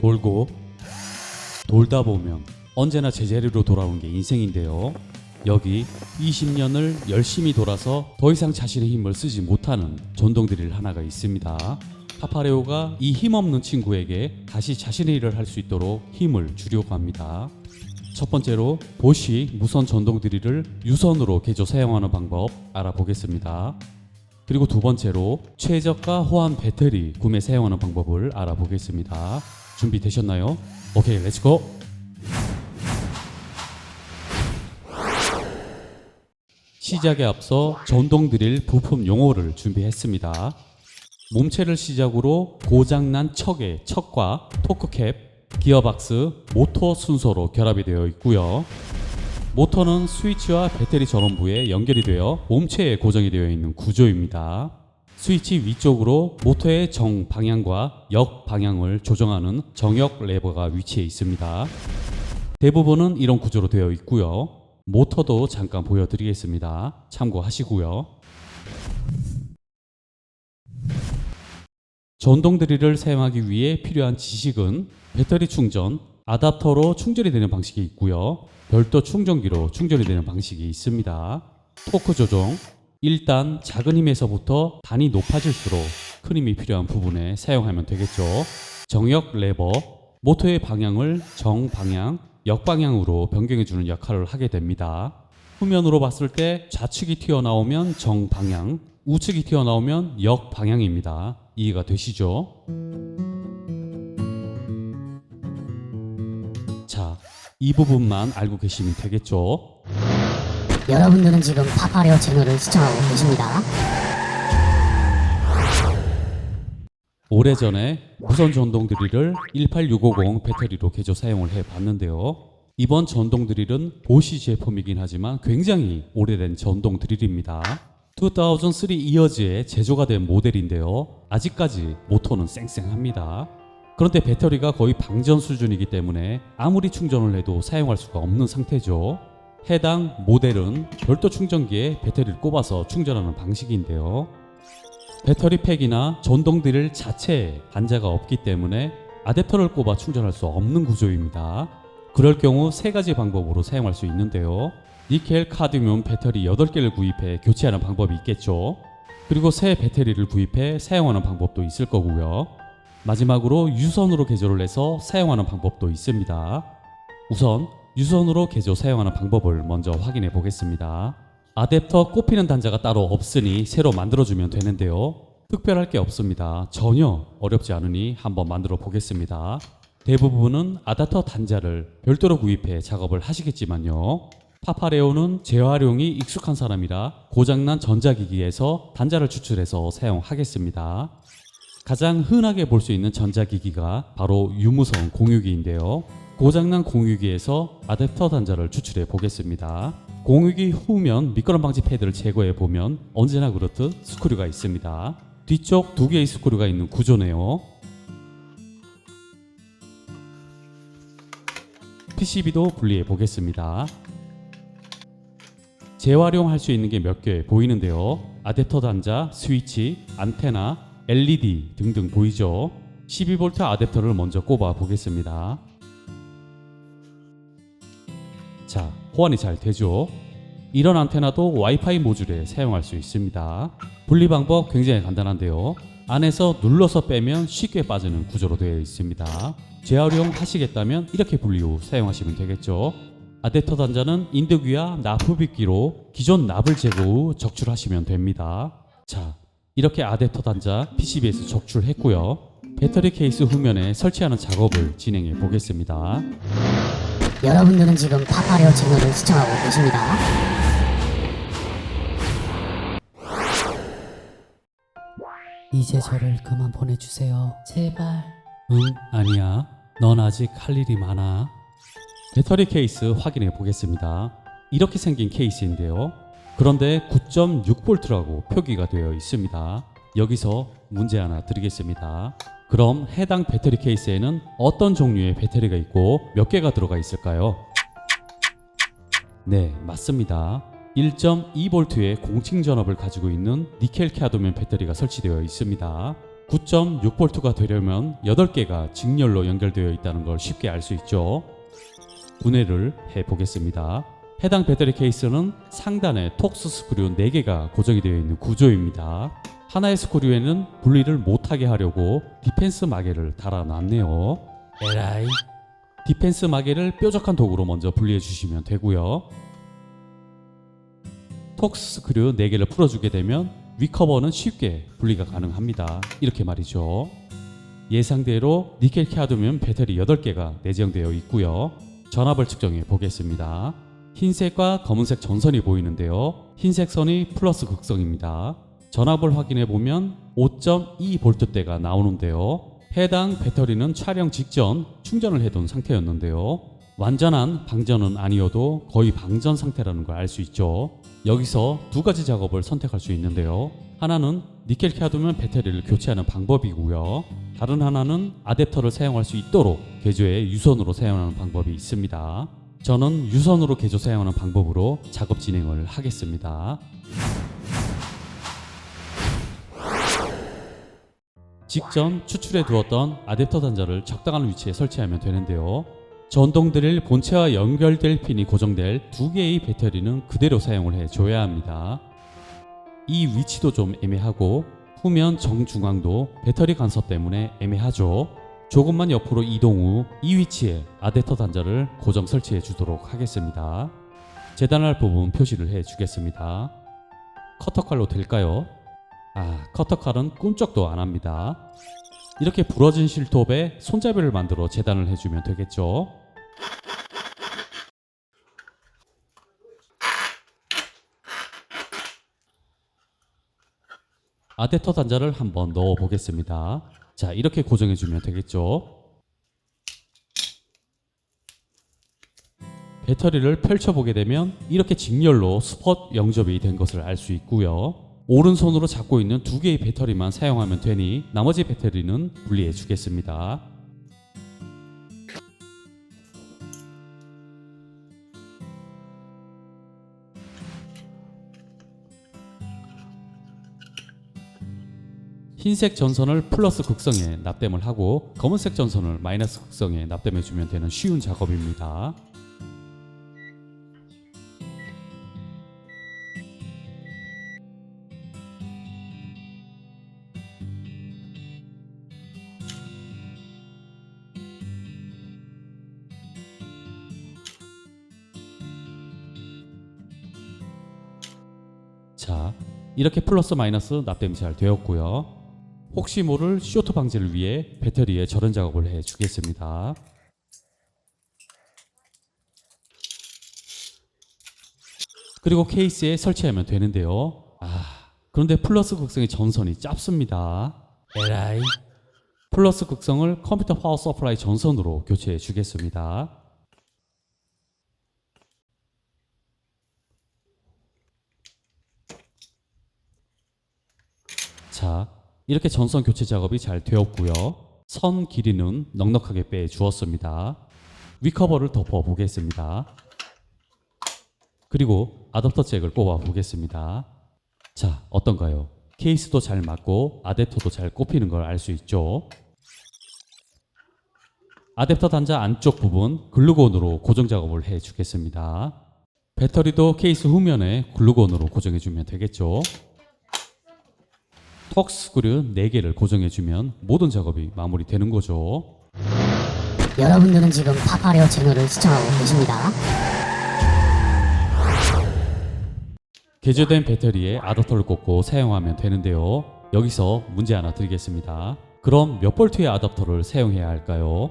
돌고 돌다 보면 언제나 제자리로 돌아오는 게 인생인데요. 여기 20년을 열심히 돌아서 더 이상 자신의 힘을 쓰지 못하는 전동 드릴 하나가 있습니다. 파파레오가 이 힘없는 친구에게 다시 자신의 일을 할 수 있도록 힘을 주려고 합니다. 첫 번째로 보쉬 무선 전동 드릴을 유선으로 개조 사용하는 방법 알아보겠습니다. 그리고 두 번째로 최저가 호환 배터리 구매 사용하는 방법을 알아보겠습니다. 준비되셨나요? 오케이, 렛츠고! 시작에 앞서 전동 드릴 부품 용어를 준비했습니다. 몸체를 시작으로 고장난 척과 토크캡, 기어박스, 모터 순서로 결합이 되어 있고요. 모터는 스위치와 배터리 전원부에 연결이 되어 몸체에 고정이 되어 있는 구조입니다. 스위치 위쪽으로 모터의 정방향과 역방향을 조정하는 정역 레버가 위치해 있습니다. 대부분은 이런 구조로 되어 있고요. 모터도 잠깐 보여드리겠습니다. 참고하시고요. 전동 드릴을 사용하기 위해 필요한 지식은 배터리 충전, 아답터로 충전이 되는 방식이 있고요. 별도 충전기로 충전이 되는 방식이 있습니다. 토크 조정, 일단 작은 힘에서부터 단이 높아질수록 큰 힘이 필요한 부분에 사용하면 되겠죠. 정역 레버, 모터의 방향을 정방향, 역방향으로 변경해주는 역할을 하게 됩니다. 후면으로 봤을 때 좌측이 튀어나오면 정방향, 우측이 튀어나오면 역방향입니다. 이해가 되시죠? 자, 이 부분만 알고 계시면 되겠죠? 여러분들은 지금 파파레오 채널을 시청하고 계십니다. 오래전에 무선 전동 드릴을 18650 배터리로 개조 사용을 해봤는데요. 이번 전동 드릴은 보쉬 제품이긴 하지만 굉장히 오래된 전동 드릴입니다. 2003 이어즈에 제조가 된 모델인데요. 아직까지 모터는 쌩쌩합니다. 그런데 배터리가 거의 방전 수준이기 때문에 아무리 충전을 해도 사용할 수가 없는 상태죠. 해당 모델은 별도 충전기에 배터리를 꼽아서 충전하는 방식인데요. 배터리 팩이나 전동 드릴 자체에 단자가 없기 때문에 아댑터를 꼽아 충전할 수 없는 구조입니다. 그럴 경우 세 가지 방법으로 사용할 수 있는데요. 니켈 카드뮴 배터리 8개를 구입해 교체하는 방법이 있겠죠. 그리고 새 배터리를 구입해 사용하는 방법도 있을 거고요. 마지막으로 유선으로 개조를 해서 사용하는 방법도 있습니다. 우선 유선으로 개조 사용하는 방법을 먼저 확인해 보겠습니다. 아댑터 꼽히는 단자가 따로 없으니 새로 만들어주면 되는데요. 특별할 게 없습니다. 전혀 어렵지 않으니 한번 만들어 보겠습니다. 대부분은 아댑터 단자를 별도로 구입해 작업을 하시겠지만요. 파파레오는 재활용이 익숙한 사람이라 고장난 전자기기에서 단자를 추출해서 사용하겠습니다. 가장 흔하게 볼 수 있는 전자기기가 바로 유무선 공유기인데요. 고장난 공유기에서 아댑터 단자를 추출해 보겠습니다. 공유기 후면 미끄럼 방지 패드를 제거해 보면 언제나 그렇듯 스크류가 있습니다. 뒤쪽 2개의 스크류가 있는 구조네요. PCB도 분리해 보겠습니다. 재활용할 수 있는 게 몇 개 보이는데요. 아댑터 단자, 스위치, 안테나, LED 등등 보이죠? 12V 아댑터를 먼저 꼽아 보겠습니다. 자, 호환이 잘 되죠? 이런 안테나도 와이파이 모듈에 사용할 수 있습니다. 분리 방법 굉장히 간단한데요. 안에서 눌러서 빼면 쉽게 빠지는 구조로 되어 있습니다. 재활용 하시겠다면 이렇게 분리 후 사용하시면 되겠죠. 아댑터 단자는 인덕위와 납흡입기로 기존 납을 제거 후 적출하시면 됩니다. 자, 이렇게 아댑터 단자 PCB에서 적출했고요. 배터리 케이스 후면에 설치하는 작업을 진행해 보겠습니다. 여러분들은 지금 파파레오 채널을 시청하고 계십니다. 이제 저를 그만 보내주세요. 제발. 응, 아니야. 넌 아직 할 일이 많아. 배터리 케이스 확인해 보겠습니다. 이렇게 생긴 케이스인데요. 그런데 9.6V라고 표기가 되어 있습니다. 여기서 문제 하나 드리겠습니다. 그럼 해당 배터리 케이스에는 어떤 종류의 배터리가 있고 몇 개가 들어가 있을까요? 네, 맞습니다. 1.2V의 공칭 전압을 가지고 있는 니켈 카드뮴 배터리가 설치되어 있습니다. 9.6V가 되려면 8개가 직렬로 연결되어 있다는 걸 쉽게 알 수 있죠. 분해를 해 보겠습니다. 해당 배터리 케이스는 상단에 톡스 스크류 4개가 고정이 되어 있는 구조입니다. 하나의 스크류에는 분리를 못하게 하려고 디펜스 마개를 달아놨네요. 에라이. 디펜스 마개를 뾰족한 도구로 먼저 분리해 주시면 되고요. 톡스 스크류 4개를 풀어주게 되면 위커버는 쉽게 분리가 가능합니다. 이렇게 말이죠. 예상대로 니켈 카드뮴 배터리 8개가 내장되어 있고요. 전압을 측정해 보겠습니다. 흰색과 검은색 전선이 보이는데요. 흰색 선이 플러스 극성입니다. 전압을 확인해 보면 5.2V대가 나오는데요. 해당 배터리는 촬영 직전 충전을 해둔 상태였는데요. 완전한 방전은 아니어도 거의 방전 상태라는 걸 알 수 있죠. 여기서 두 가지 작업을 선택할 수 있는데요. 하나는 니켈 카드뮴 배터리를 교체하는 방법이고요. 다른 하나는 아댑터를 사용할 수 있도록 개조해 유선으로 사용하는 방법이 있습니다. 저는 유선으로 개조 사용하는 방법으로 작업 진행을 하겠습니다. 직전 추출해 두었던 아댑터 단자를 적당한 위치에 설치하면 되는데요. 전동 드릴 본체와 연결될 핀이 고정될 2개의 배터리는 그대로 사용을 해줘야 합니다. 이 위치도 좀 애매하고 후면 정중앙도 배터리 간섭 때문에 애매하죠. 조금만 옆으로 이동 후 이 위치에 아댑터 단자를 고정 설치해 주도록 하겠습니다. 재단할 부분 표시를 해 주겠습니다. 커터칼로 될까요? 커터칼은 꿈쩍도 안 합니다. 이렇게 부러진 실톱에 손잡이를 만들어 재단을 해주면 되겠죠. 아댑터 단자를 한번 넣어 보겠습니다. 자, 이렇게 고정해 주면 되겠죠. 배터리를 펼쳐 보게 되면 이렇게 직렬로 스폿 영접이 된 것을 알 수 있고요. 오른손으로 잡고 있는 2개의 배터리만 사용하면 되니 나머지 배터리는 분리해 주겠습니다. 흰색 전선을 플러스 극성에 납땜을 하고 검은색 전선을 마이너스 극성에 납땜해 주면 되는 쉬운 작업입니다. 자, 이렇게 플러스 마이너스 납땜이 잘 되었고요. 혹시 모를 쇼트 방지를 위해 배터리에 절연 작업을 해 주겠습니다. 그리고 케이스에 설치하면 되는데요. 그런데 플러스 극성의 전선이 짧습니다. 에라이. 플러스 극성을 컴퓨터 파워 서플라이 전선으로 교체해 주겠습니다. 자, 이렇게 전선 교체 작업이 잘 되었고요. 선 길이는 넉넉하게 빼 주었습니다. 위커버를 덮어 보겠습니다. 그리고 아댑터 잭을 꼽아 보겠습니다. 자, 어떤가요? 케이스도 잘 맞고 아댑터도 잘 꼽히는 걸 알 수 있죠. 아댑터 단자 안쪽 부분 글루건으로 고정 작업을 해 주겠습니다. 배터리도 케이스 후면에 글루건으로 고정해 주면 되겠죠. 톡 스크류 4개를 고정해 주면 모든 작업이 마무리되는 거죠. 여러분들은 지금 파파레오 채널을 시청하고 계십니다. 개조된 배터리에 아댑터를 꽂고 사용하면 되는데요. 여기서 문제 하나 드리겠습니다. 그럼 몇 볼트의 아댑터를 사용해야 할까요?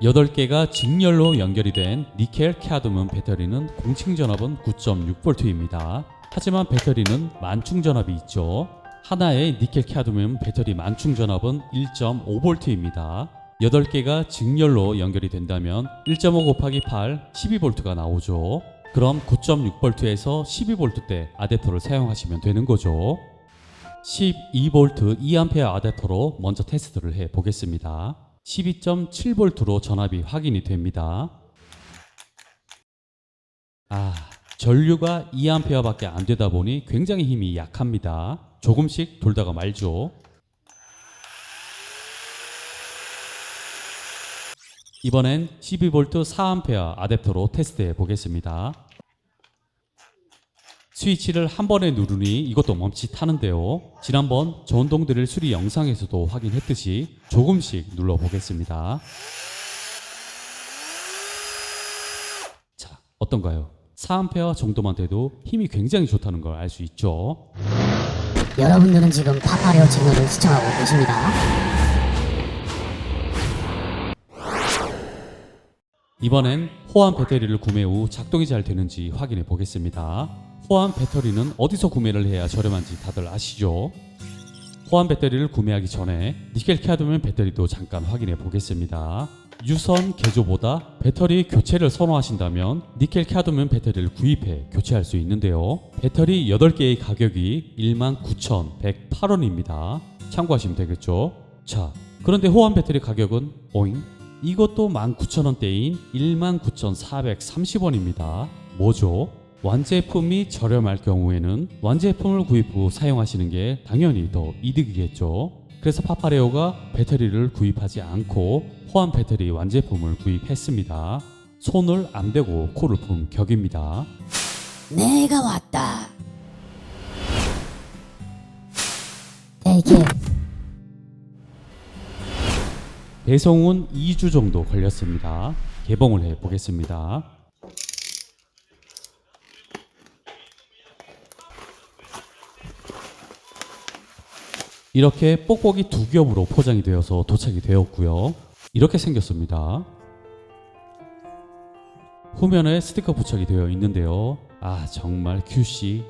여덟 개가 직렬로 연결이 된 니켈 카드뮴 배터리는 공칭 전압은 9.6V입니다. 하지만 배터리는 만충 전압이 있죠. 하나의 니켈 카드뮴 배터리 만충 전압은 1.5V입니다. 8개가 직렬로 연결이 된다면 1.5 곱하기 8, 12V가 나오죠. 그럼 9.6V에서 12V대 아댑터를 사용하시면 되는 거죠. 12V 2A 아댑터로 먼저 테스트를 해 보겠습니다. 12.7V로 전압이 확인이 됩니다. 전류가 2A밖에 안 되다 보니 굉장히 힘이 약합니다. 조금씩 돌다가 말죠. 이번엔 12V 4A 아댑터로 테스트해 보겠습니다. 스위치를 한 번에 누르니 이것도 멈칫하는데요. 지난번 전동 드릴 수리 영상에서도 확인했듯이 조금씩 눌러 보겠습니다. 자, 어떤가요? 4A 정도만 돼도 힘이 굉장히 좋다는 걸 알 수 있죠. 여러분들은 지금 파파레오 채널을 시청하고 계십니다. 이번엔 호환 배터리를 구매 후 작동이 잘 되는지 확인해 보겠습니다. 호환 배터리는 어디서 구매를 해야 저렴한지 다들 아시죠? 호환 배터리를 구매하기 전에 니켈 카드뮴 배터리도 잠깐 확인해 보겠습니다. 유선 개조보다 배터리 교체를 선호하신다면 니켈 카드뮴 배터리를 구입해 교체할 수 있는데요. 배터리 8개의 가격이 19,108원입니다. 참고하시면 되겠죠. 자, 그런데 호환 배터리 가격은 오잉? 이것도 19,000원대인 19,430원입니다. 뭐죠? 완제품이 저렴할 경우에는 완제품을 구입 후 사용하시는 게 당연히 더 이득이겠죠. 그래서 파파레오가 배터리를 구입하지 않고 호환 배터리 완제품을 구입했습니다. 손을 안 대고 코를 푼 격입니다. 내가 왔다. Take it. 배송은 2주 정도 걸렸습니다. 개봉을 해 보겠습니다. 이렇게 뽁뽁이 2겹으로 포장이 되어서 도착이 되었고요. 이렇게 생겼습니다. 후면에 스티커 부착이 되어 있는데요. 아, 정말 QC.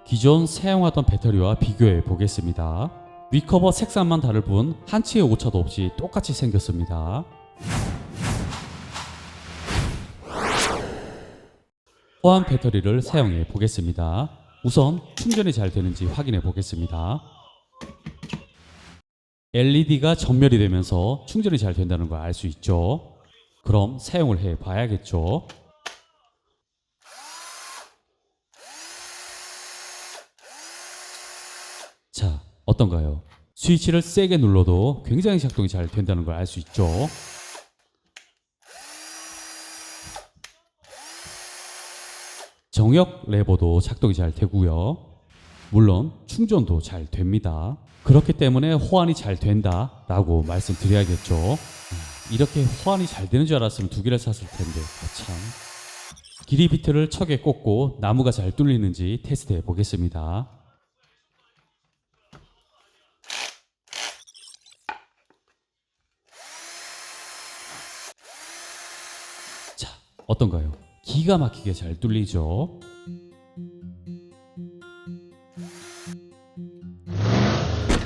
기존 사용하던 배터리와 비교해 보겠습니다. 위커버 색상만 다를 뿐 한치의 오차도 없이 똑같이 생겼습니다. 호환 배터리를 사용해 보겠습니다. 우선 충전이 잘 되는지 확인해 보겠습니다. LED가 전멸이 되면서 충전이 잘 된다는 걸 알 수 있죠. 그럼 사용을 해 봐야겠죠. 자, 어떤가요? 스위치를 세게 눌러도 굉장히 작동이 잘 된다는 걸 알 수 있죠. 정역 레버도 작동이 잘 되고요. 물론 충전도 잘 됩니다. 그렇기 때문에 호환이 잘 된다 라고 말씀드려야겠죠. 이렇게 호환이 잘 되는 줄 알았으면 2개를 샀을 텐데 참. 길이 비트를 척에 꽂고 나무가 잘 뚫리는지 테스트해 보겠습니다. 자, 어떤가요? 기가 막히게 잘 뚫리죠.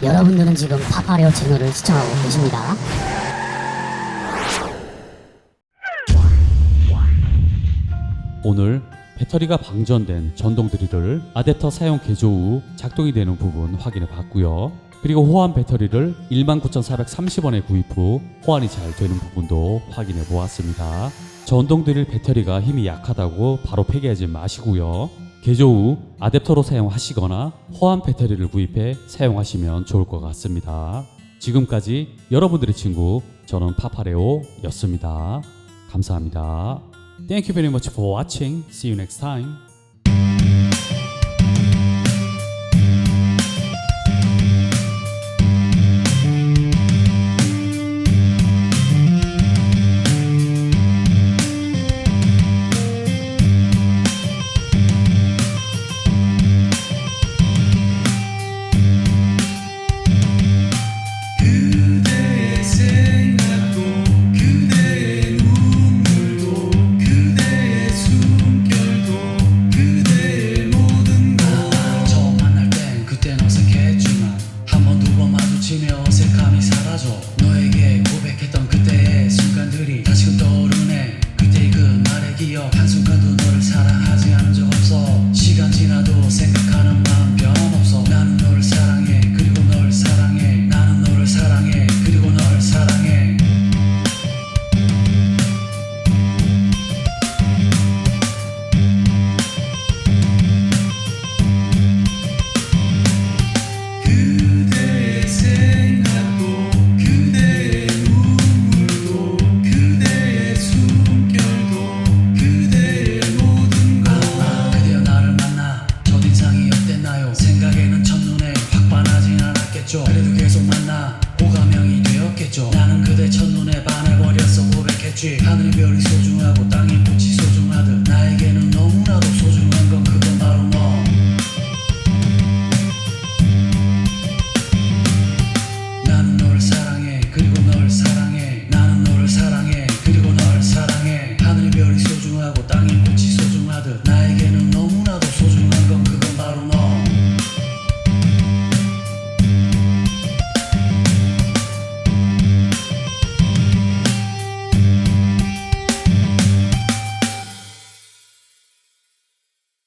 여러분들은 지금 파파레오 채널을 시청하고 계십니다. 오늘 배터리가 방전된 전동 드릴을 아댑터 사용 개조 후 작동이 되는 부분 확인해 봤고요. 그리고 호환 배터리를 19,430원에 구입 후 호환이 잘 되는 부분도 확인해 보았습니다. 전동 드릴 배터리가 힘이 약하다고 바로 폐기하지 마시고요. 개조 후 아댑터로 사용하시거나 호환 배터리를 구입해 사용하시면 좋을 것 같습니다. 지금까지 여러분들의 친구 저는 파파레오였습니다. 감사합니다. Thank you very much for watching. See you next time. 계속 만나 호감형이 되었겠죠. 나는 그대 첫눈에 반해버렸어 고백했지. 하늘별이 소중하고